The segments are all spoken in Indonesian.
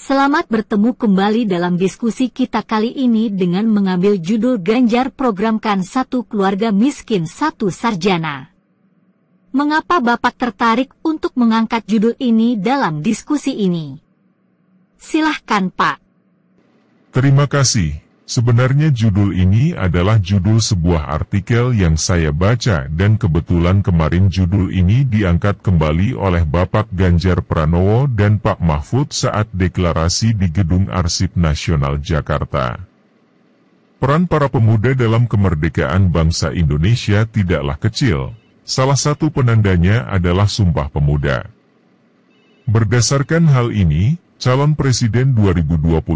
Selamat bertemu kembali dalam diskusi kita kali ini dengan mengambil judul Ganjar programkan satu keluarga miskin satu sarjana. Mengapa Bapak tertarik untuk mengangkat judul ini dalam diskusi ini? Silahkan Pak. Terima kasih. Sebenarnya judul ini adalah judul sebuah artikel yang saya baca dan kebetulan kemarin judul ini diangkat kembali oleh Bapak Ganjar Pranowo dan Pak Mahfud saat deklarasi di Gedung Arsip Nasional Jakarta. Peran para pemuda dalam kemerdekaan bangsa Indonesia tidaklah kecil. Salah satu penandanya adalah Sumpah Pemuda. Berdasarkan hal ini, calon Presiden 2024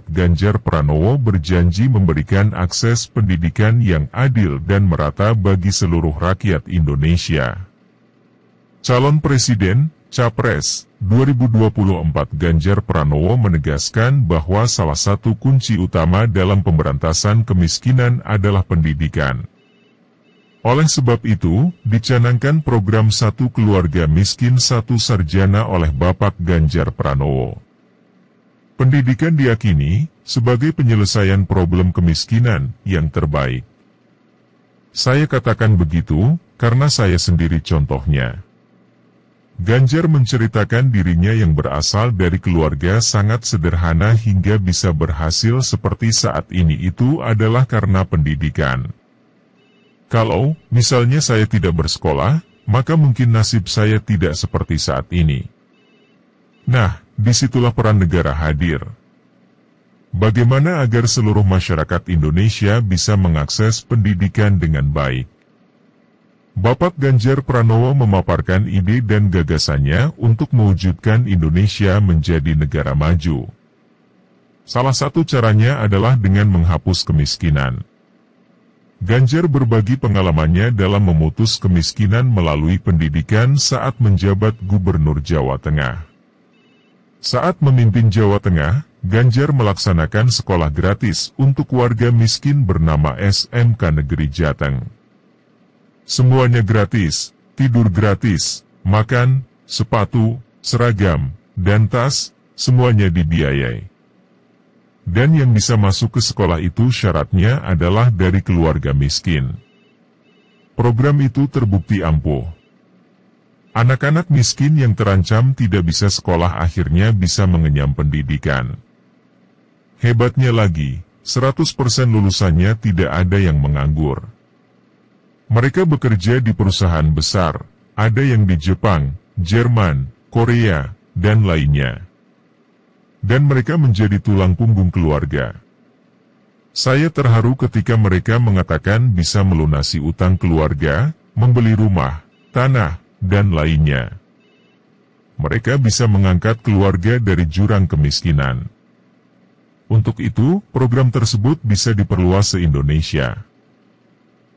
Ganjar Pranowo berjanji memberikan akses pendidikan yang adil dan merata bagi seluruh rakyat Indonesia. Calon Presiden, Capres, 2024 Ganjar Pranowo menegaskan bahwa salah satu kunci utama dalam pemberantasan kemiskinan adalah pendidikan. Oleh sebab itu, dicanangkan program Satu Keluarga Miskin Satu Sarjana oleh Bapak Ganjar Pranowo. Pendidikan diyakini sebagai penyelesaian problem kemiskinan yang terbaik. Saya katakan begitu karena saya sendiri contohnya. Ganjar menceritakan dirinya yang berasal dari keluarga sangat sederhana hingga bisa berhasil seperti saat ini itu adalah karena pendidikan. Kalau, misalnya saya tidak bersekolah, maka mungkin nasib saya tidak seperti saat ini. Nah, disitulah peran negara hadir. Bagaimana agar seluruh masyarakat Indonesia bisa mengakses pendidikan dengan baik? Bapak Ganjar Pranowo memaparkan ide dan gagasannya untuk mewujudkan Indonesia menjadi negara maju. Salah satu caranya adalah dengan menghapus kemiskinan. Ganjar berbagi pengalamannya dalam memutus kemiskinan melalui pendidikan saat menjabat Gubernur Jawa Tengah. Saat memimpin Jawa Tengah, Ganjar melaksanakan sekolah gratis untuk warga miskin bernama SMK Negeri Jateng. Semuanya gratis, tidur gratis, makan, sepatu, seragam, dan tas, semuanya dibiayai. Dan yang bisa masuk ke sekolah itu syaratnya adalah dari keluarga miskin. Program itu terbukti ampuh. Anak-anak miskin yang terancam tidak bisa sekolah akhirnya bisa mengenyam pendidikan. Hebatnya lagi, 100% lulusannya tidak ada yang menganggur. Mereka bekerja di perusahaan besar, ada yang di Jepang, Jerman, Korea, dan lainnya. Dan mereka menjadi tulang punggung keluarga. Saya terharu ketika mereka mengatakan bisa melunasi utang keluarga, membeli rumah, tanah, dan lainnya. Mereka bisa mengangkat keluarga dari jurang kemiskinan. Untuk itu, program tersebut bisa diperluas se-Indonesia.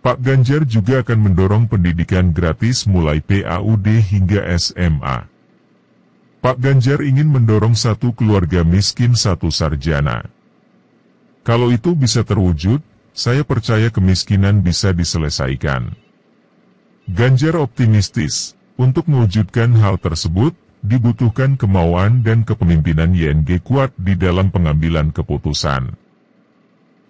Pak Ganjar juga akan mendorong pendidikan gratis mulai PAUD hingga SMA. Pak Ganjar ingin mendorong satu keluarga miskin satu sarjana. Kalau itu bisa terwujud, saya percaya kemiskinan bisa diselesaikan. Ganjar optimistis, untuk mewujudkan hal tersebut, dibutuhkan kemauan dan kepemimpinan YNG kuat di dalam pengambilan keputusan.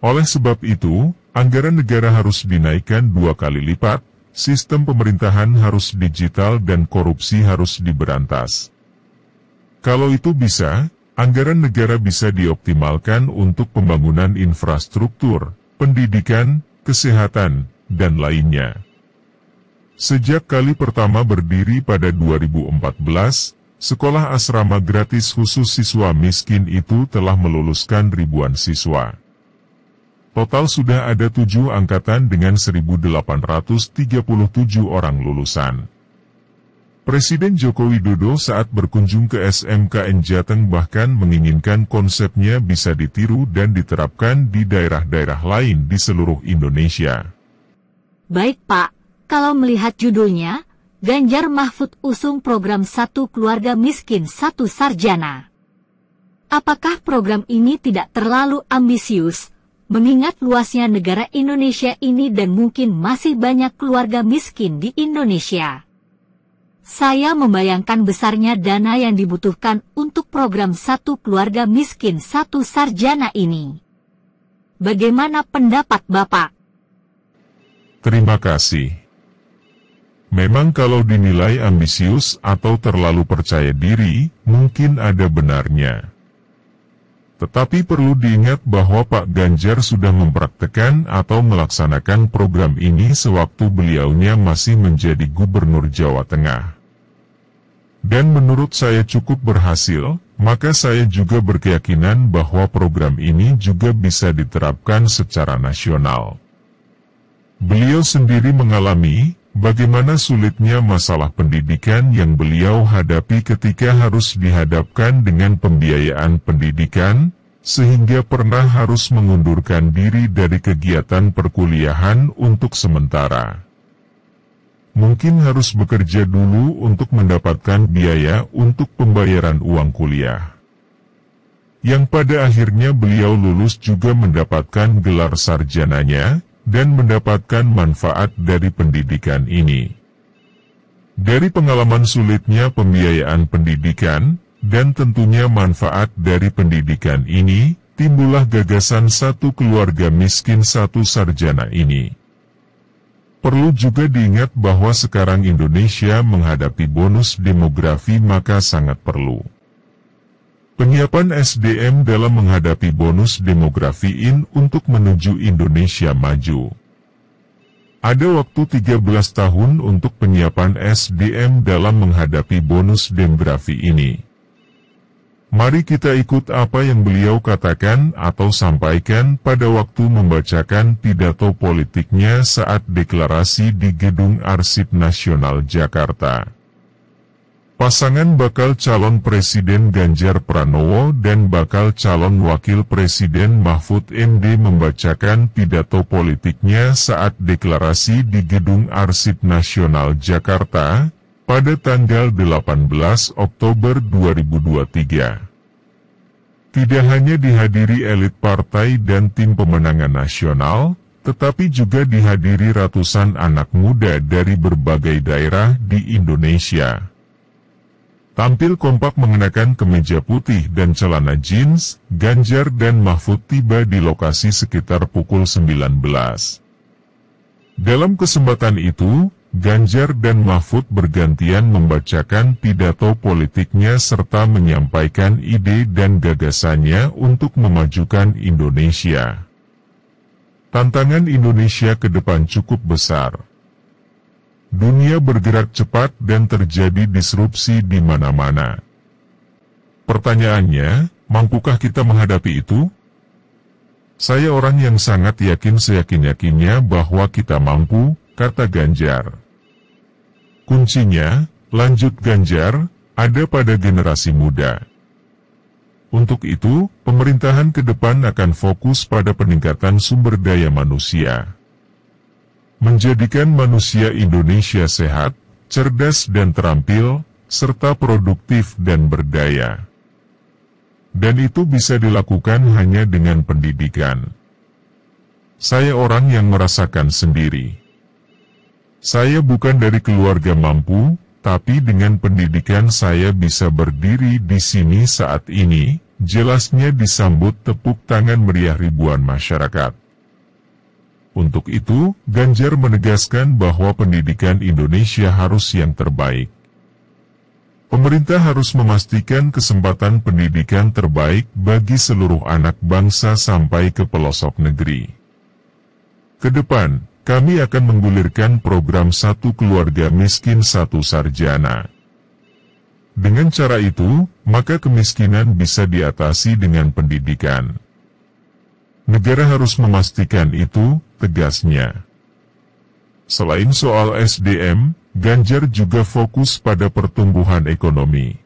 Oleh sebab itu, anggaran negara harus dinaikkan 2 kali lipat, sistem pemerintahan harus digital dan korupsi harus diberantas. Kalau itu bisa, anggaran negara bisa dioptimalkan untuk pembangunan infrastruktur, pendidikan, kesehatan, dan lainnya. Sejak kali pertama berdiri pada 2014, sekolah asrama gratis khusus siswa miskin itu telah meluluskan ribuan siswa. Total sudah ada 7 angkatan dengan 1.837 orang lulusan. Presiden Joko Widodo saat berkunjung ke SMKN Jateng bahkan menginginkan konsepnya bisa ditiru dan diterapkan di daerah-daerah lain di seluruh Indonesia. Baik Pak, kalau melihat judulnya, Ganjar Mahfud usung program Satu Keluarga Miskin Satu Sarjana. Apakah program ini tidak terlalu ambisius, mengingat luasnya negara Indonesia ini dan mungkin masih banyak keluarga miskin di Indonesia? Saya membayangkan besarnya dana yang dibutuhkan untuk program Satu Keluarga Miskin Satu Sarjana ini. Bagaimana pendapat Bapak? Terima kasih. Memang kalau dinilai ambisius atau terlalu percaya diri, mungkin ada benarnya. Tetapi perlu diingat bahwa Pak Ganjar sudah mempraktekkan atau melaksanakan program ini sewaktu beliaunya masih menjadi Gubernur Jawa Tengah. Dan menurut saya cukup berhasil, maka saya juga berkeyakinan bahwa program ini juga bisa diterapkan secara nasional. Beliau sendiri mengalami bagaimana sulitnya masalah pendidikan yang beliau hadapi ketika harus dihadapkan dengan pembiayaan pendidikan, sehingga pernah harus mengundurkan diri dari kegiatan perkuliahan untuk sementara. Mungkin harus bekerja dulu untuk mendapatkan biaya untuk pembayaran uang kuliah. Yang pada akhirnya beliau lulus juga mendapatkan gelar sarjananya, dan mendapatkan manfaat dari pendidikan ini. Dari pengalaman sulitnya pembiayaan pendidikan, dan tentunya manfaat dari pendidikan ini, timbullah gagasan Satu Keluarga Miskin Satu Sarjana ini. Perlu juga diingat bahwa sekarang Indonesia menghadapi bonus demografi, maka sangat perlu penyiapan SDM dalam menghadapi bonus demografi ini untuk menuju Indonesia maju. Ada waktu 13 tahun untuk penyiapan SDM dalam menghadapi bonus demografi ini. Mari kita ikut apa yang beliau katakan atau sampaikan pada waktu membacakan pidato politiknya saat deklarasi di Gedung Arsip Nasional Jakarta. Pasangan bakal calon Presiden Ganjar Pranowo dan bakal calon Wakil Presiden Mahfud MD membacakan pidato politiknya saat deklarasi di Gedung Arsip Nasional Jakarta pada tanggal 18 Oktober 2023. Tidak hanya dihadiri elit partai dan tim pemenangan nasional, tetapi juga dihadiri ratusan anak muda dari berbagai daerah di Indonesia. Tampil kompak mengenakan kemeja putih dan celana jeans, Ganjar dan Mahfud tiba di lokasi sekitar pukul 19. Dalam kesempatan itu, Ganjar dan Mahfud bergantian membacakan pidato politiknya serta menyampaikan ide dan gagasannya untuk memajukan Indonesia. Tantangan Indonesia ke depan cukup besar. Dunia bergerak cepat dan terjadi disrupsi di mana-mana. Pertanyaannya, mampukah kita menghadapi itu? Saya orang yang sangat yakin seyakin-yakinnya bahwa kita mampu, kata Ganjar. Kuncinya, lanjut Ganjar, ada pada generasi muda. Untuk itu, pemerintahan ke depan akan fokus pada peningkatan sumber daya manusia. Menjadikan manusia Indonesia sehat, cerdas dan terampil, serta produktif dan berdaya. Dan itu bisa dilakukan hanya dengan pendidikan. Saya orang yang merasakan sendiri. Saya bukan dari keluarga mampu, tapi dengan pendidikan saya bisa berdiri di sini saat ini, jelasnya disambut tepuk tangan meriah ribuan masyarakat. Untuk itu, Ganjar menegaskan bahwa pendidikan Indonesia harus yang terbaik. Pemerintah harus memastikan kesempatan pendidikan terbaik bagi seluruh anak bangsa sampai ke pelosok negeri. Kedepan, kami akan menggulirkan program Satu Keluarga Miskin Satu Sarjana. Dengan cara itu, maka kemiskinan bisa diatasi dengan pendidikan. Negara harus memastikan itu, tegasnya. Selain soal SDM, Ganjar juga fokus pada pertumbuhan ekonomi.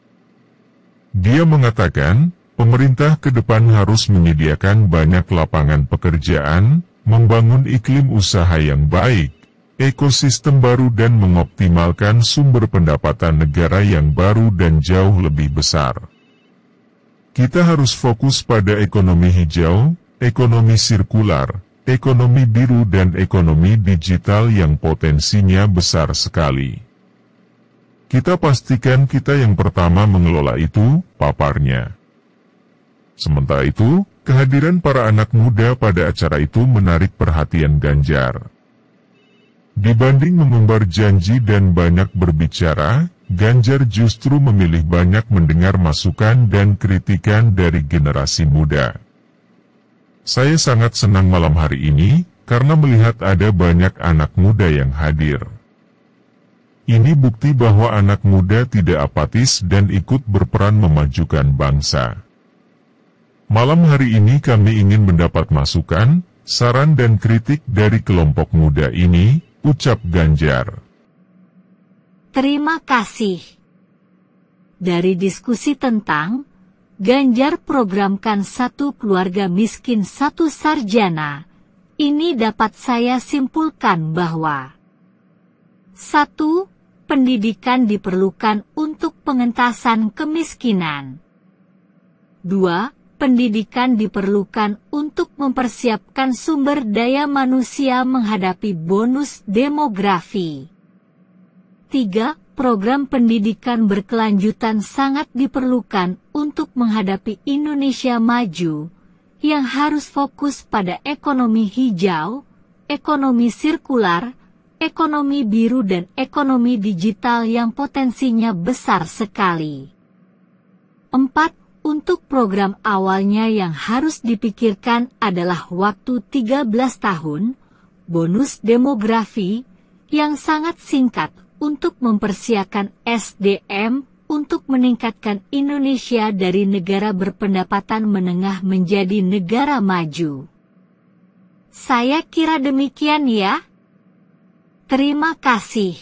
Dia mengatakan, pemerintah ke depan harus menyediakan banyak lapangan pekerjaan, membangun iklim usaha yang baik, ekosistem baru dan mengoptimalkan sumber pendapatan negara yang baru dan jauh lebih besar. Kita harus fokus pada ekonomi hijau, ekonomi sirkular, ekonomi biru dan ekonomi digital yang potensinya besar sekali. Kita pastikan kita yang pertama mengelola itu, paparnya. Sementara itu, kehadiran para anak muda pada acara itu menarik perhatian Ganjar. Dibanding mengumbar janji dan banyak berbicara, Ganjar justru memilih banyak mendengar masukan dan kritikan dari generasi muda. Saya sangat senang malam hari ini, karena melihat ada banyak anak muda yang hadir. Ini bukti bahwa anak muda tidak apatis dan ikut berperan memajukan bangsa. Malam hari ini kami ingin mendapat masukan, saran dan kritik dari kelompok muda ini, ucap Ganjar. Terima kasih. Dari diskusi tentang Ganjar programkan satu keluarga miskin satu sarjana, ini dapat saya simpulkan bahwa 1. Pendidikan diperlukan untuk pengentasan kemiskinan. 2. Pendidikan diperlukan untuk mempersiapkan sumber daya manusia menghadapi bonus demografi. 3. Program pendidikan berkelanjutan sangat diperlukan untuk menghadapi Indonesia maju, yang harus fokus pada ekonomi hijau, ekonomi sirkular, ekonomi biru dan ekonomi digital yang potensinya besar sekali. 4. Untuk program awalnya yang harus dipikirkan adalah waktu 13 tahun, bonus demografi, yang sangat singkat untuk mempersiapkan SDM untuk meningkatkan Indonesia dari negara berpendapatan menengah menjadi negara maju. Saya kira demikian ya. Terima kasih.